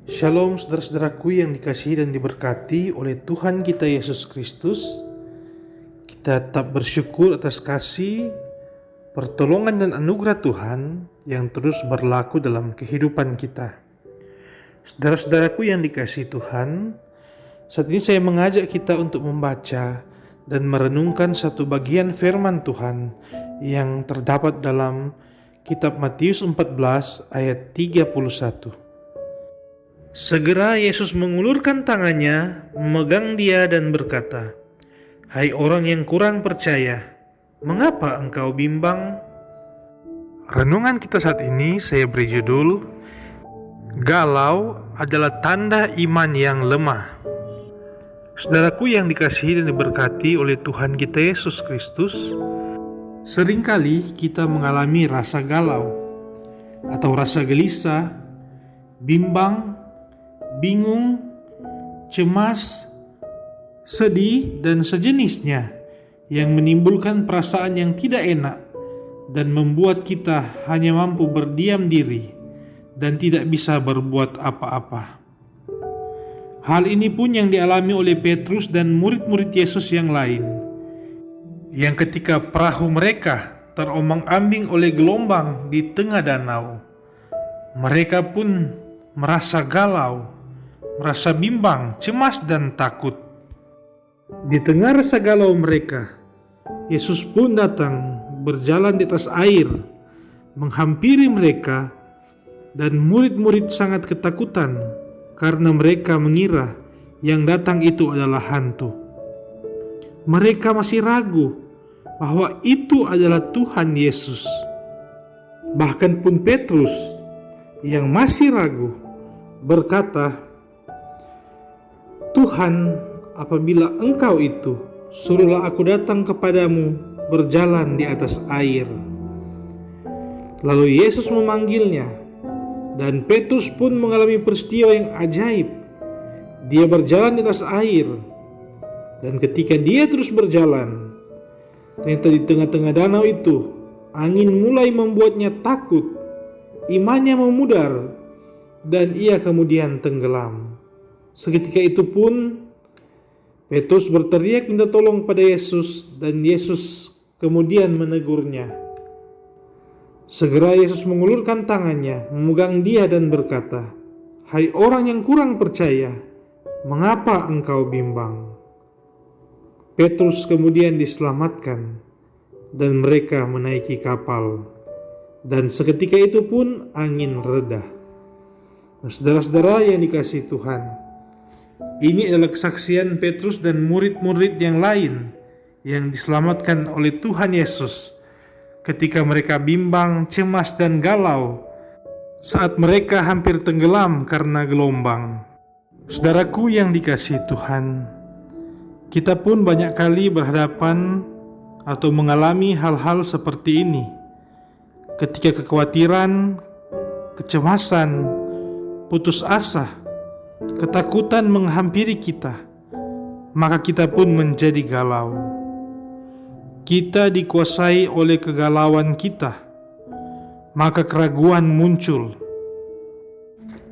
Shalom saudara-saudaraku yang dikasihi dan diberkati oleh Tuhan kita Yesus Kristus. Kita tetap bersyukur atas kasih, pertolongan dan anugerah Tuhan yang terus berlaku dalam kehidupan kita. Saudara-saudaraku yang dikasihi Tuhan, saat ini saya mengajak kita untuk membaca dan merenungkan satu bagian firman Tuhan yang terdapat dalam kitab Matius 14 ayat 31. Segera Yesus mengulurkan tangannya, memegang dia dan berkata, "Hai orang yang kurang percaya, mengapa engkau bimbang?" Renungan kita saat ini saya beri judul, Galau adalah tanda iman yang lemah. Saudaraku yang dikasihi dan diberkati oleh Tuhan kita Yesus Kristus, seringkali kita mengalami rasa galau atau rasa gelisah, bimbang, bingung, cemas, sedih, dan sejenisnya yang menimbulkan perasaan yang tidak enak dan membuat kita hanya mampu berdiam diri dan tidak bisa berbuat apa-apa. Hal ini pun yang dialami oleh Petrus dan murid-murid Yesus yang lain, yang ketika perahu mereka terombang-ambing oleh gelombang di tengah danau, mereka pun merasa galau, merasa bimbang, cemas, dan takut. Di tengah rasa galau mereka, Yesus pun datang berjalan di atas air, menghampiri mereka, dan murid-murid sangat ketakutan karena mereka mengira yang datang itu adalah hantu. Mereka masih ragu bahwa itu adalah Tuhan Yesus. Bahkan pun Petrus yang masih ragu berkata, "Tuhan, apabila Engkau itu, suruhlah aku datang kepadamu berjalan di atas air." Lalu Yesus memanggilnya, dan Petrus pun mengalami peristiwa yang ajaib. Dia berjalan di atas air, dan ketika dia terus berjalan, ternyata di tengah-tengah danau itu, angin mulai membuatnya takut, imannya memudar, dan ia kemudian tenggelam. Seketika itu pun Petrus berteriak minta tolong pada Yesus, dan Yesus kemudian menegurnya. Segera Yesus mengulurkan tangannya, memegang dia dan berkata, "Hai orang yang kurang percaya, mengapa engkau bimbang?" Petrus kemudian diselamatkan, dan mereka menaiki kapal, dan seketika itu pun angin reda. Nah, saudara-saudara yang dikasihi Tuhan, ini adalah kesaksian Petrus dan murid-murid yang lain yang diselamatkan oleh Tuhan Yesus ketika mereka bimbang, cemas, dan galau saat mereka hampir tenggelam karena gelombang. Saudaraku yang dikasihi Tuhan, kita pun banyak kali berhadapan atau mengalami hal-hal seperti ini. Ketika kekhawatiran, kecemasan, putus asa, ketakutan menghampiri kita, maka kita pun menjadi galau. Kita dikuasai oleh kegalauan kita, maka keraguan muncul.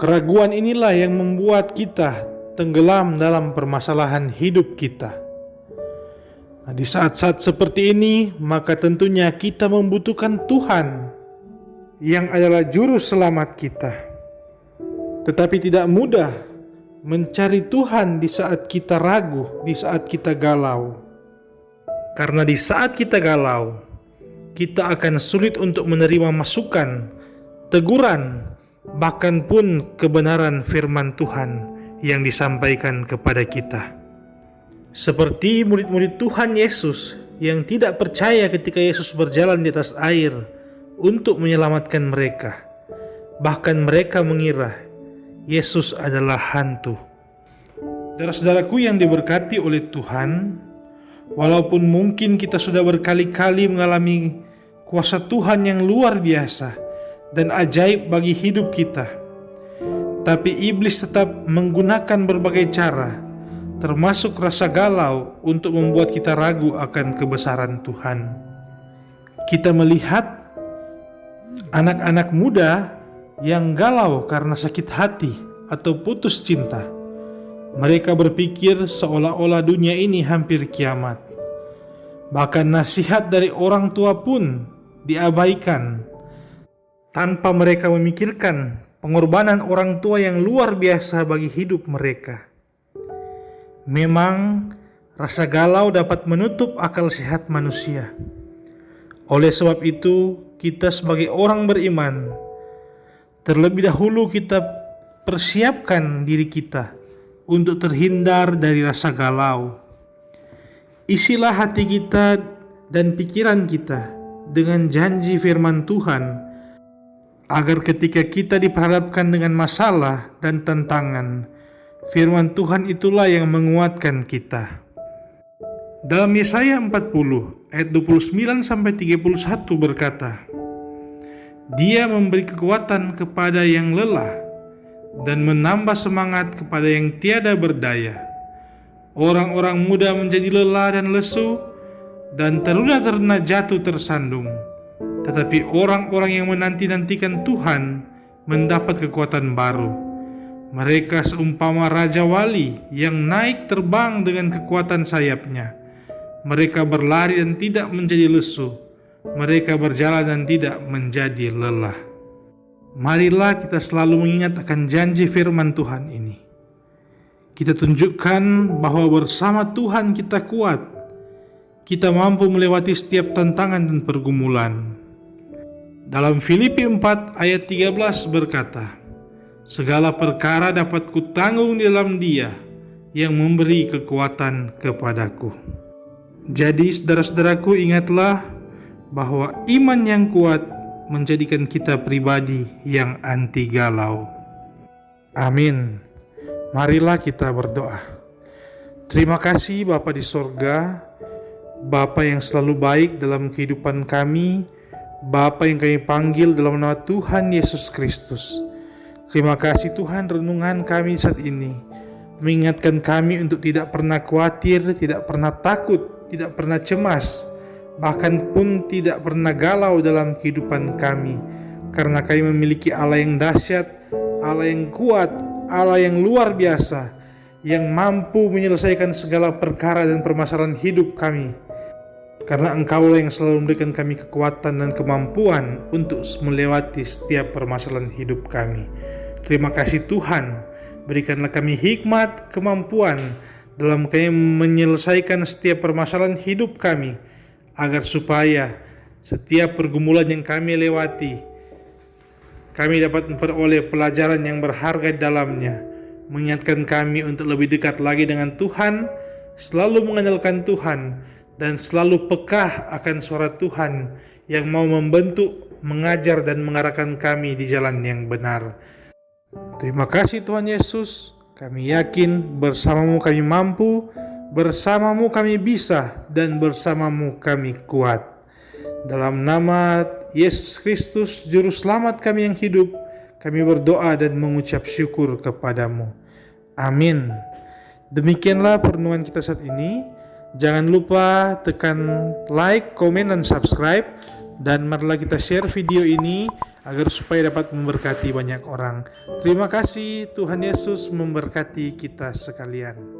Keraguan inilah yang membuat kita tenggelam dalam permasalahan hidup kita. Nah, di saat-saat seperti ini, maka tentunya kita membutuhkan Tuhan yang adalah juru selamat kita. Tetapi tidak mudah mencari Tuhan di saat kita ragu, di saat kita galau. Karena di saat kita galau, kita akan sulit untuk menerima masukan, teguran, bahkan pun kebenaran firman Tuhan yang disampaikan kepada kita. Seperti murid-murid Tuhan Yesus yang tidak percaya ketika Yesus berjalan di atas air untuk menyelamatkan mereka. Bahkan mereka mengira Yesus adalah hantu. Saudara-saudaraku yang diberkati oleh Tuhan, walaupun mungkin kita sudah berkali-kali mengalami kuasa Tuhan yang luar biasa dan ajaib bagi hidup kita, tapi iblis tetap menggunakan berbagai cara, termasuk rasa galau, untuk membuat kita ragu akan kebesaran Tuhan. Kita melihat anak-anak muda yang galau karena sakit hati atau putus cinta. Mereka berpikir seolah-olah dunia ini hampir kiamat. Bahkan nasihat dari orang tua pun diabaikan, tanpa mereka memikirkan pengorbanan orang tua yang luar biasa bagi hidup mereka. Memang rasa galau dapat menutup akal sehat manusia. Oleh sebab itu, kita sebagai orang beriman, terlebih dahulu kita persiapkan diri kita untuk terhindar dari rasa galau. Isilah hati kita dan pikiran kita dengan janji firman Tuhan, agar ketika kita diperhadapkan dengan masalah dan tantangan, firman Tuhan itulah yang menguatkan kita. Dalam Yesaya 40 ayat 29-31 berkata, Dia memberi kekuatan kepada yang lelah dan menambah semangat kepada yang tiada berdaya. Orang-orang muda menjadi lelah dan lesu, dan teruna-teruna jatuh tersandung. Tetapi orang-orang yang menanti-nantikan Tuhan mendapat kekuatan baru. Mereka seumpama Raja Wali yang naik terbang dengan kekuatan sayapnya. Mereka berlari dan tidak menjadi lesu. Mereka berjalan dan tidak menjadi lelah. Marilah kita selalu mengingat akan janji firman Tuhan ini. Kita tunjukkan bahwa bersama Tuhan kita kuat. Kita mampu melewati setiap tantangan dan pergumulan. Dalam Filipi 4 ayat 13 berkata, Segala perkara dapat kutanggung di dalam Dia yang memberi kekuatan kepadaku. Jadi saudara-saudaraku, ingatlah bahwa iman yang kuat menjadikan kita pribadi yang anti galau. Amin. Marilah kita berdoa. Terima kasih Bapa di sorga, Bapa yang selalu baik dalam kehidupan kami, Bapa yang kami panggil dalam nama Tuhan Yesus Kristus. Terima kasih Tuhan, renungan kami saat ini mengingatkan kami untuk tidak pernah khawatir, tidak pernah takut, tidak pernah cemas, bahkan pun tidak pernah galau dalam kehidupan kami, karena kami memiliki Allah yang dahsyat, Allah yang kuat, Allah yang luar biasa, yang mampu menyelesaikan segala perkara dan permasalahan hidup kami. Karena Engkaulah yang selalu memberikan kami kekuatan dan kemampuan untuk melewati setiap permasalahan hidup kami. Terima kasih Tuhan, berikanlah kami hikmat, kemampuan dalam kami menyelesaikan setiap permasalahan hidup kami, agar supaya setiap pergumulan yang kami lewati, kami dapat memperoleh pelajaran yang berharga di dalamnya, mengingatkan kami untuk lebih dekat lagi dengan Tuhan, selalu mengandalkan Tuhan, dan selalu peka akan suara Tuhan yang mau membentuk, mengajar, dan mengarahkan kami di jalan yang benar. Terima kasih Tuhan Yesus, kami yakin bersamamu kami mampu, bersamamu kami bisa, dan bersamamu kami kuat. Dalam nama Yesus Kristus, Juru Selamat kami yang hidup, kami berdoa dan mengucap syukur kepadamu. Amin. Demikianlah perenungan kita saat ini. Jangan lupa tekan like, komen, dan subscribe. Dan marilah kita share video ini agar supaya dapat memberkati banyak orang. Terima kasih, Tuhan Yesus memberkati kita sekalian.